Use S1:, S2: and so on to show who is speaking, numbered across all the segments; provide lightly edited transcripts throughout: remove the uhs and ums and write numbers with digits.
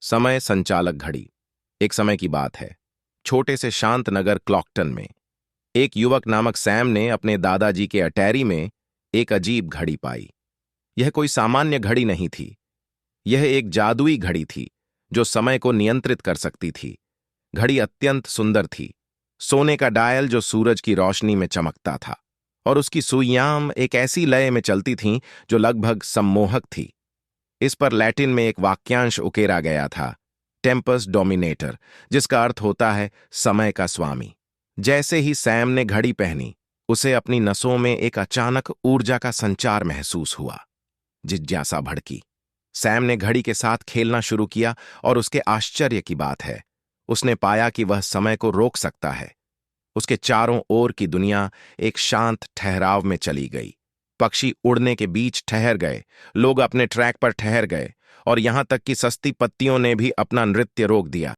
S1: समय संचालक घड़ी। एक समय की बात है। छोटे से शांत नगर क्लॉकटन में एक युवक नामक सैम ने अपने दादाजी के अटैरी में एक अजीब घड़ी पाई। यह कोई सामान्य घड़ी नहीं थी। यह एक जादुई घड़ी थी जो समय को नियंत्रित कर सकती थी। घड़ी अत्यंत सुंदर थी। सोने का डायल जो सूरज की रोशनी में चमकता था और उसकी सुइयां एक ऐसी लय में चलती थीं जो लगभग सम्मोहक थी। इस पर लैटिन में एक वाक्यांश उकेरा गया था, टेम्पस डोमिनेटर, जिसका अर्थ होता है समय का स्वामी। जैसे ही सैम ने घड़ी पहनी, उसे अपनी नसों में एक अचानक ऊर्जा का संचार महसूस हुआ। जिज्ञासा भड़की। सैम ने घड़ी के साथ खेलना शुरू किया और उसके आश्चर्य की बात है, उसने पाया कि वह समय को रोक सकता है। उसके चारों ओर की दुनिया एक शांत ठहराव में चली गई। पक्षी उड़ने के बीच ठहर गए, लोग अपने ट्रैक पर ठहर गए और यहां तक कि सस्ती पत्तियों ने भी अपना नृत्य रोक दिया।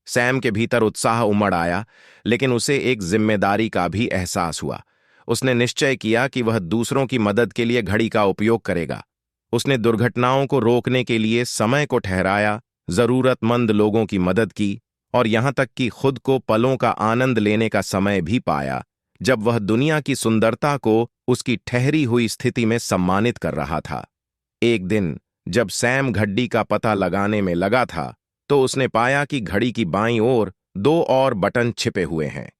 S1: सैम के भीतर उत्साह उमड़ आया, लेकिन उसे एक जिम्मेदारी का भी एहसास हुआ। उसने निश्चय किया कि वह दूसरों की मदद के लिए घड़ी का उपयोग करेगा। उसने दुर्घटनाओं को रोकने के लिए समय को ठहराया, जरूरतमंद लोगों की मदद की और यहां तक कि खुद को पलों का आनंद लेने का समय भी पाया, जब वह दुनिया की सुंदरता को उसकी ठहरी हुई स्थिति में सम्मानित कर रहा था। एक दिन जब सैम घड़ी का पता लगाने में लगा था, तो उसने पाया कि घड़ी की बाईं ओर दो और बटन छिपे हुए हैं।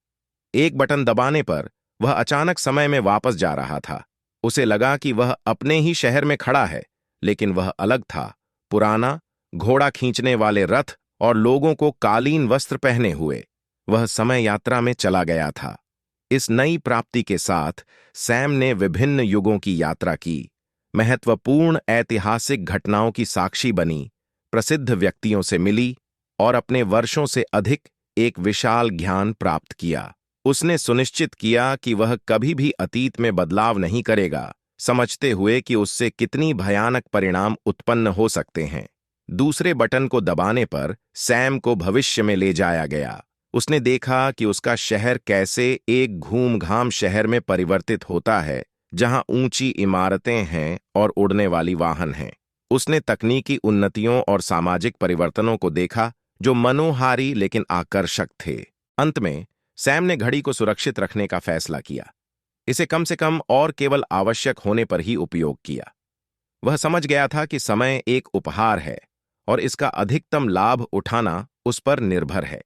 S1: एक बटन दबाने पर वह अचानक समय में वापस जा रहा था। उसे लगा कि वह अपने ही शहर में खड़ा है, लेकिन वह अलग था, पुराना, घोड़ा खींचने वाले रथ और लोगों को कालीन वस्त्र पहने हुए। वह समय यात्रा में चला गया था। इस नई प्राप्ति के साथ सैम ने विभिन्न युगों की यात्रा की, महत्वपूर्ण ऐतिहासिक घटनाओं की साक्षी बनी, प्रसिद्ध व्यक्तियों से मिली और अपने वर्षों से अधिक एक विशाल ज्ञान प्राप्त किया। उसने सुनिश्चित किया कि वह कभी भी अतीत में बदलाव नहीं करेगा, समझते हुए कि उससे कितनी भयानक परिणाम उत्पन्न हो सकते हैं। दूसरे बटन को दबाने पर सैम को भविष्य में ले जाया गया। उसने देखा कि उसका शहर कैसे एक घूम-घाम शहर में परिवर्तित होता है, जहां ऊंची इमारतें हैं और उड़ने वाली वाहन हैं। उसने तकनीकी उन्नतियों और सामाजिक परिवर्तनों को देखा जो मनोहारी लेकिन आकर्षक थे। अंत में सैम ने घड़ी को सुरक्षित रखने का फैसला किया। इसे कम से कम और केवल आवश्यक होने पर ही उपयोग किया। वह समझ गया था कि समय एक उपहार है और इसका अधिकतम लाभ उठाना उस पर निर्भर है।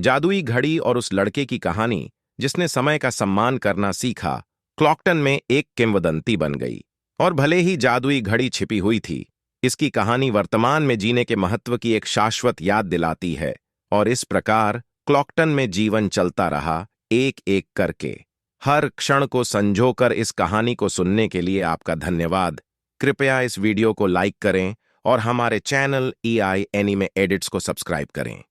S1: जादुई घड़ी और उस लड़के की कहानी जिसने समय का सम्मान करना सीखा, क्लॉकटन में एक किंवदंती बन गई। और भले ही जादुई घड़ी छिपी हुई थी, इसकी कहानी वर्तमान में जीने के महत्व की एक शाश्वत याद दिलाती है। और इस प्रकार क्लॉकटन में जीवन चलता रहा, एक एक करके। हर क्षण को संजोकर इस कहानी को सुनने के लिए आपका धन्यवाद। कृपया इस वीडियो को लाइक करें और हमारे चैनल EI एनीमे एडिट्स को सब्सक्राइब करें।